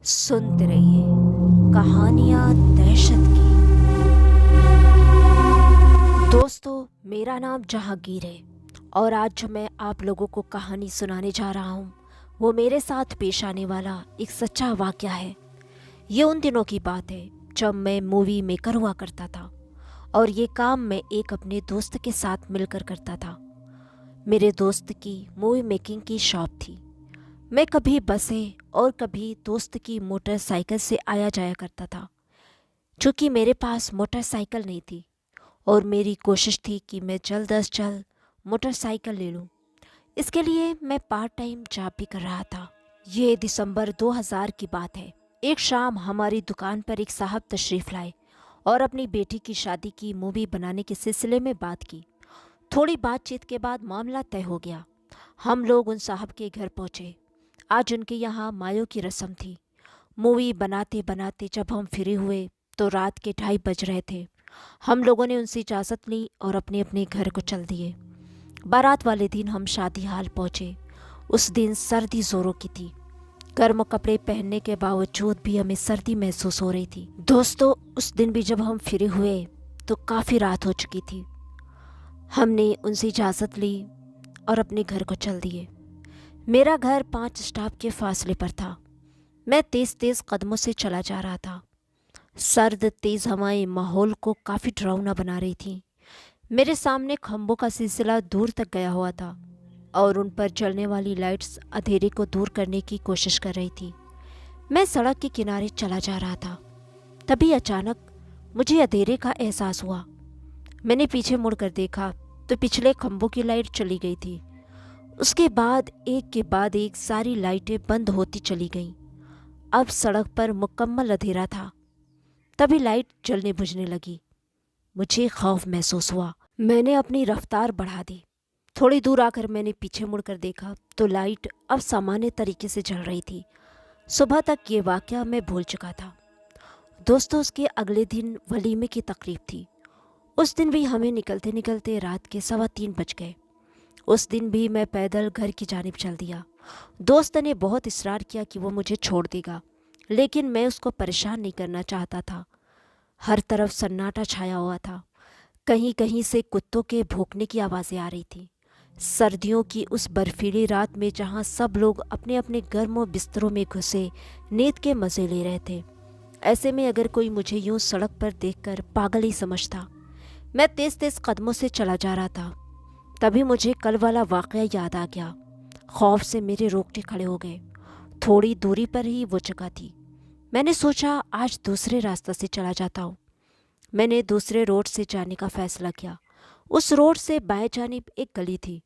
सुनते रहिए कहानियाँ दहशत की। दोस्तों, मेरा नाम जहांगीर है और आज जो मैं आप लोगों को कहानी सुनाने जा रहा हूँ वो मेरे साथ पेश आने वाला एक सच्चा वाक़या है। ये उन दिनों की बात है जब मैं मूवी मेकर हुआ करता था और ये काम मैं एक अपने दोस्त के साथ मिलकर करता था। मेरे दोस्त की मूवी मेकिंग की शॉप थी। मैं कभी बसें और कभी दोस्त की मोटरसाइकिल से आया जाया करता था। चूँकि मेरे पास मोटरसाइकिल नहीं थी और मेरी कोशिश थी कि मैं जल्द अज जल्द मोटरसाइकिल ले लूँ। इसके लिए मैं पार्ट टाइम जॉब भी कर रहा था। ये दिसंबर 2000 की बात है। एक शाम हमारी दुकान पर एक साहब तशरीफ़ लाए और अपनी बेटी की शादी की मूवी बनाने के सिलसिले में बात की। थोड़ी बातचीत के बाद मामला तय हो गया। हम लोग उन साहब के घर पहुँचे। आज उनके यहाँ मायों की रस्म थी। मूवी बनाते बनाते जब हम फ्री हुए तो रात के 2:30 बज रहे थे। हम लोगों ने उनसे इजाज़त ली और अपने अपने घर को चल दिए। बारात वाले दिन हम शादी हाल पहुँचे। उस दिन सर्दी ज़ोरों की थी। गर्म कपड़े पहनने के बावजूद भी हमें सर्दी महसूस हो रही थी। दोस्तों, उस दिन भी जब हम फ्री हुए तो काफ़ी रात हो चुकी थी। हमने उनसे इजाज़त ली और अपने घर को चल दिए। मेरा घर 5 स्टॉप के फासले पर था। मैं तेज़ तेज़ कदमों से चला जा रहा था। सर्द तेज़ हवाएं माहौल को काफ़ी डरावना बना रही थीं। मेरे सामने खंभों का सिलसिला दूर तक गया हुआ था और उन पर जलने वाली लाइट्स अंधेरे को दूर करने की कोशिश कर रही थी। मैं सड़क के किनारे चला जा रहा था। तभी अचानक मुझे अंधेरे का एहसास हुआ। मैंने पीछे मुड़कर देखा तो पिछले खंभों की लाइट चली गई थी। उसके बाद एक के बाद एक सारी लाइटें बंद होती चली गईं। अब सड़क पर मुकम्मल अंधेरा था। तभी लाइट जलने बुझने लगी। मुझे खौफ महसूस हुआ। मैंने अपनी रफ्तार बढ़ा दी। थोड़ी दूर आकर मैंने पीछे मुड़कर देखा तो लाइट अब सामान्य तरीके से जल रही थी। सुबह तक ये वाक़या मैं भूल चुका था। दोस्तों, उसके अगले दिन वलीमे की तकरीब थी। उस दिन भी हमें निकलते निकलते रात के 3:15 बज गए। उस दिन भी मैं पैदल घर की जानिब चल दिया। दोस्त ने बहुत इस्रार किया कि वो मुझे छोड़ देगा, लेकिन मैं उसको परेशान नहीं करना चाहता था। हर तरफ सन्नाटा छाया हुआ था। कहीं कहीं से कुत्तों के भौंकने की आवाज़ें आ रही थीं। सर्दियों की उस बर्फीली रात में जहाँ सब लोग अपने अपने गर्म बिस्तरों में घुसे नींद के मज़े ले रहे थे, ऐसे में अगर कोई मुझे यूं सड़क पर देखकर पागल ही समझता। मैं तेज़ तेज़ कदमों से चला जा रहा था। तभी मुझे कल वाला वाक़या याद आ गया। खौफ से मेरे रोंगटे खड़े हो गए। थोड़ी दूरी पर ही वो जगह थी। मैंने सोचा आज दूसरे रास्ते से चला जाता हूँ। मैंने दूसरे रोड से जाने का फ़ैसला किया। उस रोड से बाएं जानिब एक गली थी।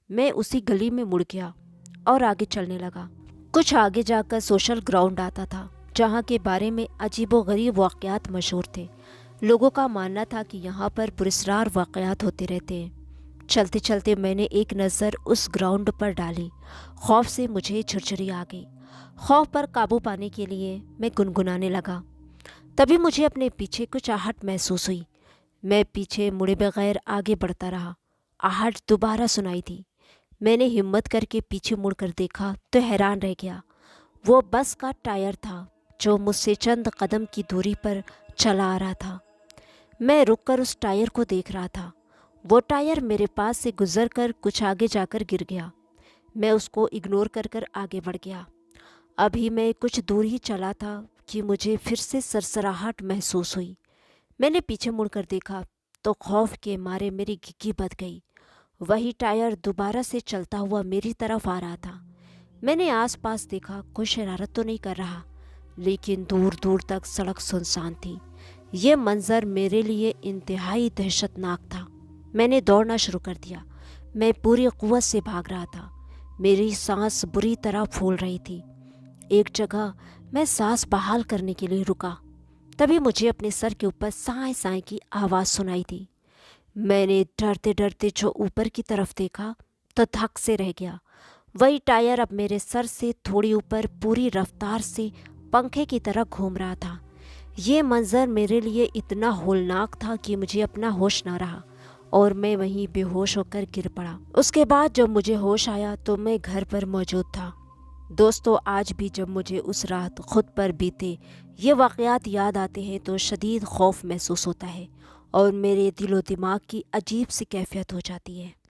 मैं उसी गली में मुड़ गया और आगे चलने लगा। कुछ आगे जाकर सोशल ग्राउंड आता था, जहाँ के बारे में अजीबोगरीब वाक़यात मशहूर थे। लोगों का मानना था कि यहाँ पर पुरस्कार वाक़यात होते रहते हैं। चलते चलते मैंने एक नज़र उस ग्राउंड पर डाली। खौफ से मुझे झुरझुरी आ गई। खौफ पर काबू पाने के लिए मैं गुनगुनाने लगा। तभी मुझे अपने पीछे कुछ आहट महसूस हुई। मैं पीछे मुड़े बगैर आगे बढ़ता रहा। आहट दोबारा सुनाई दी। मैंने हिम्मत करके पीछे मुड़कर देखा तो हैरान रह गया। वो बस का टायर था जो मुझसे चंद कदम की दूरी पर चला आ रहा था। मैं रुककर उस टायर को देख रहा था। वो टायर मेरे पास से गुजरकर कुछ आगे जाकर गिर गया। मैं उसको इग्नोर कर कर आगे बढ़ गया। अभी मैं कुछ दूर ही चला था कि मुझे फिर से सरसराहट महसूस हुई। मैंने पीछे मुड़कर देखा तो खौफ के मारे मेरी घिघी बंध गई। वही टायर दोबारा से चलता हुआ मेरी तरफ आ रहा था। मैंने आसपास देखा, कोई शरारत तो नहीं कर रहा, लेकिन दूर दूर तक सड़क सुनसान थी। ये मंजर मेरे लिए इंतहाई दहशतनाक था। मैंने दौड़ना शुरू कर दिया। मैं पूरी कुव्वत से भाग रहा था। मेरी सांस बुरी तरह फूल रही थी। एक जगह मैं सांस बहाल करने के लिए रुका। तभी मुझे अपने सर के ऊपर साए साए की आवाज़ सुनाई दी। मैंने डरते डरते जो ऊपर की तरफ देखा तो धक से रह गया। वही टायर अब मेरे सर से थोड़ी ऊपर पूरी रफ्तार से पंखे की तरह घूम रहा था। ये मंजर मेरे लिए इतना होलनाक था कि मुझे अपना होश न रहा और मैं वहीं बेहोश होकर गिर पड़ा। उसके बाद जब मुझे होश आया तो मैं घर पर मौजूद था। دوستو آج بھی جب مجھے اس رات خود پر بیتے یہ واقعات یاد آتے ہیں تو شدید خوف محسوس ہوتا ہے اور میرے دل و دماغ کی عجیب سی کیفیت ہو جاتی ہے۔